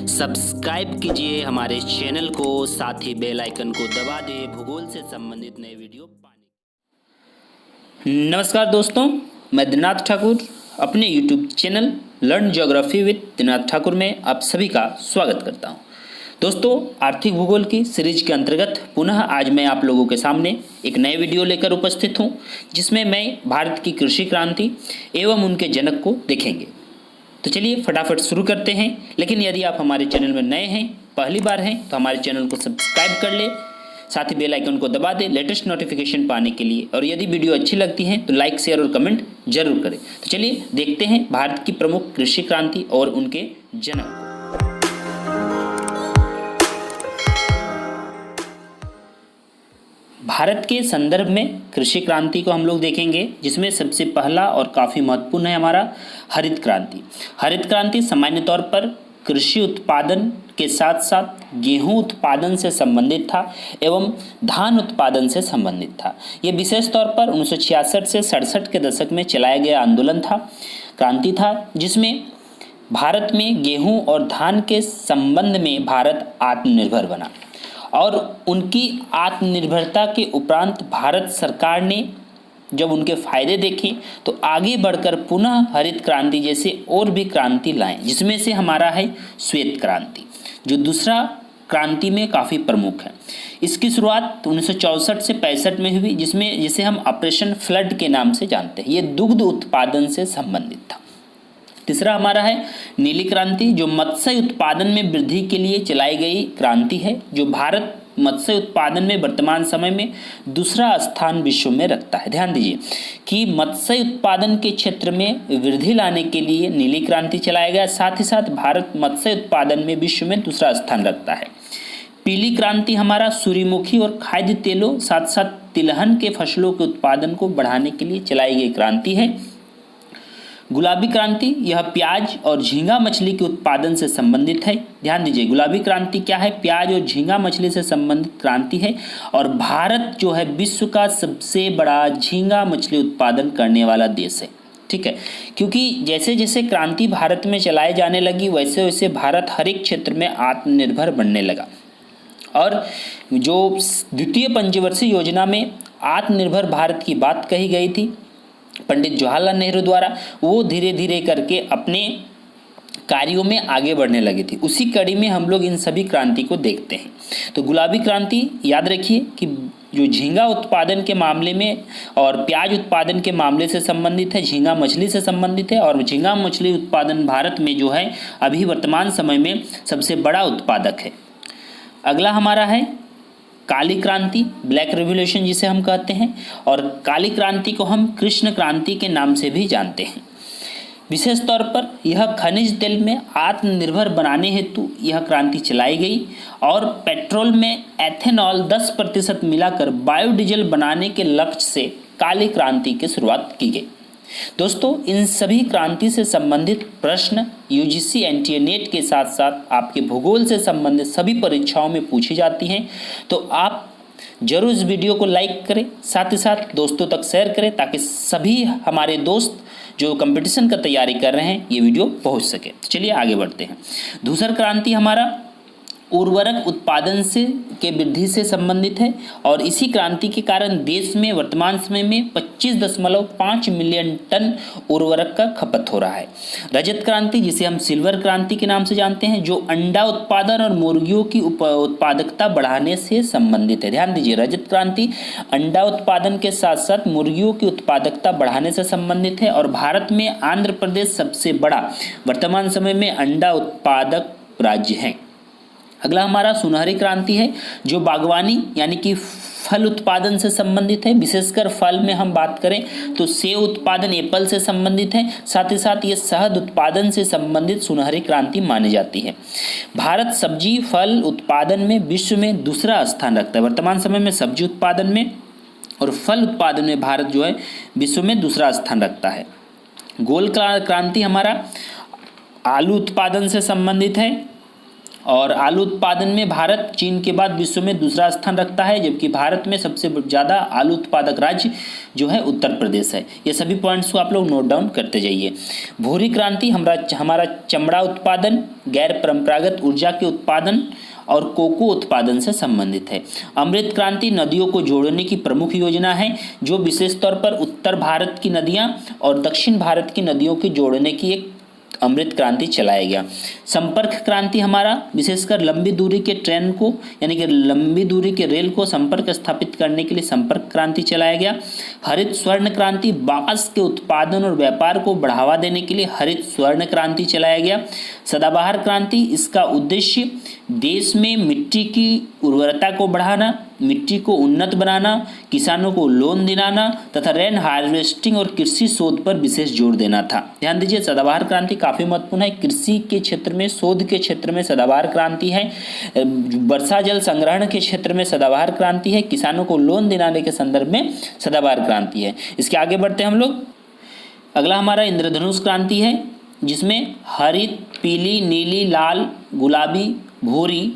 Subscribe कीजिए हमारे channel को, साथ ही बेल आइकन को दबा दें भूगोल से संबंधित नए वीडियो पाने। नमस्कार दोस्तों, मैं दिनाथ ठाकुर अपने YouTube channel learn geography with Dinath Thakur में आप सभी का स्वागत करता हूं। दोस्तों, आर्थिक भूगोल की सीरीज के अंतर्गत पुनः आज मैं आप लोगों के सामने एक नए वीडियो लेकर उपस्थित हूं, जिसमें मैं भारत की कृषि क्रांति एवं उनके जनक को देखेंगे। तो चलिए फटाफट शुरू करते हैं। लेकिन यदि आप हमारे चैनल में नए हैं, पहली बार हैं, तो हमारे चैनल को सब्सक्राइब कर ले, साथ ही बेल आइकन को दबा दें लेटेस्ट नोटिफिकेशन पाने के लिए। और यदि वीडियो अच्छी लगती है तो लाइक, शेयर और कमेंट जरूर करें। तो चलिए देखते हैं भारत की प्रमुख कृषि क्रांति और उनके जनक। भारत के संदर्भ में कृषि क्रांति को हम लोग देखेंगे, जिसमें सबसे पहला और काफ़ी महत्वपूर्ण है हमारा हरित क्रांति। हरित क्रांति सामान्य तौर पर कृषि उत्पादन के साथ साथ गेहूं उत्पादन से संबंधित था एवं धान उत्पादन से संबंधित था। यह विशेष तौर पर 1966 से 67 के दशक में चलाया गया आंदोलन था, क्रांति था, जिसमें भारत में गेहूं और धान के संबंध में भारत आत्मनिर्भर बना। और उनकी आत्मनिर्भरता के उपरांत भारत सरकार ने जब उनके फायदे देखे तो आगे बढ़कर पुनः हरित क्रांति जैसे और भी क्रांति लाएं, जिसमें से हमारा है श्वेत क्रांति, जो दूसरा क्रांति में काफ़ी प्रमुख है। इसकी शुरुआत 1964 से 65 में हुई, जिसे हम ऑपरेशन फ्लड के नाम से जानते हैं। ये दुग्ध उत्पादन से संबंधित था। तीसरा हमारा है नीली क्रांति, जो मत्स्य उत्पादन में वृद्धि के लिए चलाई गई क्रांति है, जो भारत मत्स्य उत्पादन में वर्तमान समय में दूसरा स्थान विश्व में रखता है। ध्यान दीजिए कि मत्स्य उत्पादन के क्षेत्र में वृद्धि लाने के लिए नीली क्रांति चलाया गया, साथ ही साथ भारत मत्स्य उत्पादन में विश्व में दूसरा स्थान रखता है। पीली क्रांति हमारा सूर्यमुखी और खाद्य तेलों साथ साथ तिलहन के फसलों के उत्पादन को बढ़ाने के लिए चलाई गई क्रांति है। गुलाबी क्रांति, यह प्याज और झींगा मछली के उत्पादन से संबंधित है। ध्यान दीजिए, गुलाबी क्रांति क्या है? प्याज और झींगा मछली से संबंधित क्रांति है। और भारत जो है विश्व का सबसे बड़ा झींगा मछली उत्पादन करने वाला देश है। ठीक है, क्योंकि जैसे जैसे क्रांति भारत में चलाई जाने लगी, वैसे वैसे भारत हर एक क्षेत्र में आत्मनिर्भर बनने लगा। और जो द्वितीय पंचवर्षीय योजना में आत्मनिर्भर भारत की बात कही गई थी पंडित जवाहरलाल नेहरू द्वारा, वो धीरे धीरे करके अपने कार्यों में आगे बढ़ने लगी थी। उसी कड़ी में हम लोग इन सभी क्रांति को देखते हैं। तो गुलाबी क्रांति याद रखिए कि जो झींगा उत्पादन के मामले में और प्याज उत्पादन के मामले से संबंधित है, झींगा मछली से संबंधित है। और झींगा मछली उत्पादन भारत में जो है अभी वर्तमान समय में सबसे बड़ा उत्पादक है। अगला हमारा है काली क्रांति, ब्लैक रिवॉल्यूशन जिसे हम कहते हैं। और काली क्रांति को हम कृष्ण क्रांति के नाम से भी जानते हैं। विशेष तौर पर यह खनिज तेल में आत्मनिर्भर बनाने हेतु यह क्रांति चलाई गई और पेट्रोल में एथेनॉल 10% मिलाकर बायोडीजल बनाने के लक्ष्य से काली क्रांति की शुरुआत की गई। दोस्तों, इन सभी क्रांति से संबंधित प्रश्न यूजीसी एनटीए नेट के साथ साथ आपके भूगोल से संबंधित सभी परीक्षाओं में पूछी जाती हैं। तो आप जरूर इस वीडियो को लाइक करें, साथ ही साथ दोस्तों तक शेयर करें, ताकि सभी हमारे दोस्त जो कंपटीशन का तैयारी कर रहे हैं ये वीडियो पहुंच सके। चलिए आगे बढ़ते हैं। धूसर क्रांति हमारा उर्वरक उत्पादन से के वृद्धि से संबंधित है। और इसी क्रांति के कारण देश में वर्तमान समय में 25.5 मिलियन टन उर्वरक का खपत हो रहा है। रजत क्रांति, जिसे हम सिल्वर क्रांति के नाम से जानते हैं, जो अंडा उत्पादन और मुर्गियों की उत्पादकता बढ़ाने से संबंधित है। ध्यान दीजिए, रजत क्रांति अंडा उत्पादन के साथ साथ मुर्गियों की उत्पादकता बढ़ाने से संबंधित है। और भारत में आंध्र प्रदेश सबसे बड़ा वर्तमान समय में अंडा उत्पादक राज्य है। अगला हमारा सुनहरी क्रांति है, जो बागवानी यानी कि फल उत्पादन से संबंधित है। विशेषकर फल में हम बात करें तो सेब उत्पादन एप्पल से संबंधित है। साथ ही साथ ये शहद उत्पादन से संबंधित सुनहरी क्रांति मानी जाती है। भारत सब्जी फल उत्पादन में विश्व में दूसरा स्थान रखता है। वर्तमान समय में सब्जी उत्पादन में और फल उत्पादन में भारत जो है विश्व में दूसरा स्थान रखता है। गोल क्रांति हमारा आलू उत्पादन से संबंधित है। और आलू उत्पादन में भारत चीन के बाद विश्व में दूसरा स्थान रखता है, जबकि भारत में सबसे ज़्यादा आलू उत्पादक राज्य जो है उत्तर प्रदेश है। ये सभी पॉइंट्स को आप लोग नोट डाउन करते जाइए। भूरी क्रांति हमारा चमड़ा उत्पादन, गैर परंपरागत ऊर्जा के उत्पादन और कोको उत्पादन से संबंधित है। अमृत क्रांति नदियों को जोड़ने की प्रमुख योजना है, जो विशेष तौर पर उत्तर भारत की नदियां और दक्षिण भारत की नदियों को जोड़ने की एक अमृत क्रांति चलाया गया। संपर्क क्रांति हमारा विशेषकर लंबी दूरी के ट्रेन को यानी कि लंबी दूरी के रेल को संपर्क स्थापित करने के लिए संपर्क क्रांति चलाया गया। हरित स्वर्ण क्रांति बांस के उत्पादन और व्यापार को बढ़ावा देने के लिए हरित स्वर्ण क्रांति चलाया गया। सदाबहार क्रांति, इसका उद्देश्य देश में मिट्टी की उर्वरता को बढ़ाना, मिट्टी को उन्नत बनाना, किसानों को लोन दिलाना तथा रेन हार्वेस्टिंग और कृषि शोध पर विशेष जोर देना था। ध्यान दीजिए, सदाबहार क्रांति काफ़ी महत्वपूर्ण है। कृषि के क्षेत्र में, शोध के क्षेत्र में सदाबहार क्रांति है। वर्षा जल संग्रहण के क्षेत्र में सदाबहार क्रांति है। किसानों को लोन दिलाने के संदर्भ में सदाबहार क्रांति है। इसके आगे बढ़ते हैं हम लोग। अगला हमारा इंद्रधनुष क्रांति है, जिसमें हरित, पीली, नीली, लाल, गुलाबी, भूरी,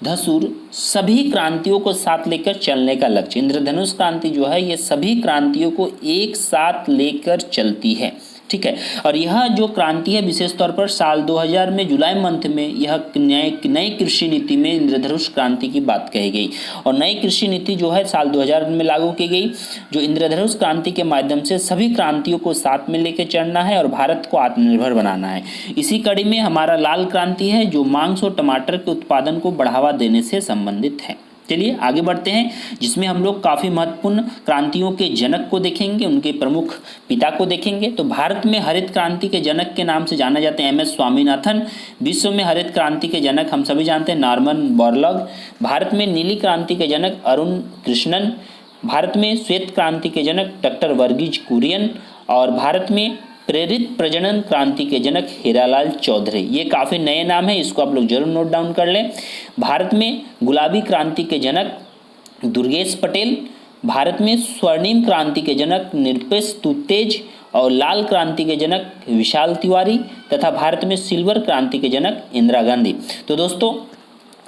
धसूर सभी क्रांतियों को साथ लेकर चलने का लक्ष्य। इंद्रधनुष क्रांति जो है ये सभी क्रांतियों को एक साथ लेकर चलती है, ठीक है। और यह जो क्रांति है विशेष तौर पर साल 2000 में जुलाई मंथ में यह नई कृषि नीति में इंद्रधनुष क्रांति की बात कही गई और नई कृषि नीति जो है साल 2000 में लागू की गई, जो इंद्रधनुष क्रांति के माध्यम से सभी क्रांतियों को साथ में लेकर चलना है और भारत को आत्मनिर्भर बनाना है। इसी कड़ी में हमारा लाल क्रांति है, जो मांस और टमाटर के उत्पादन को बढ़ावा देने से संबंधित है। चलिए आगे बढ़ते हैं, जिसमें हम लोग काफ़ी महत्वपूर्ण क्रांतियों के जनक को देखेंगे, उनके प्रमुख पिता को देखेंगे। तो भारत में हरित क्रांति के जनक के नाम से जाने जाते हैं MS स्वामीनाथन। विश्व में हरित क्रांति के जनक हम सभी जानते हैं नॉर्मन बोरलॉग। भारत में नीली क्रांति के जनक अरुण कृष्णन। भारत में श्वेत क्रांति के जनक डॉक्टर वर्गीज कुरियन। और भारत में प्रेरित प्रजनन क्रांति के जनक हीरालाल चौधरी। ये काफ़ी नए नाम है, इसको आप लोग जरूर नोट डाउन कर लें। भारत में गुलाबी क्रांति के जनक दुर्गेश पटेल। भारत में स्वर्णिम क्रांति के जनक निरपेश तुतेज और लाल क्रांति के जनक विशाल तिवारी तथा भारत में सिल्वर क्रांति के जनक इंदिरा गांधी। तो दोस्तों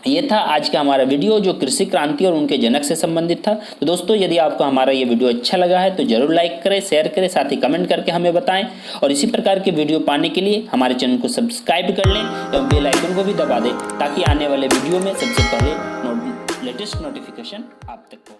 ये था आज का हमारा वीडियो, जो कृषि क्रांति और उनके जनक से संबंधित था। तो दोस्तों यदि आपको हमारा ये वीडियो अच्छा लगा है तो जरूर लाइक करें, शेयर करें, साथ ही कमेंट करके हमें बताएं। और इसी प्रकार के वीडियो पाने के लिए हमारे चैनल को सब्सक्राइब कर लें एवं बेल आइकन को भी दबा दें, ताकि आने वाले वीडियो में सबसे पहले लेटेस्ट नोटिफिकेशन आप तक पहुंचे।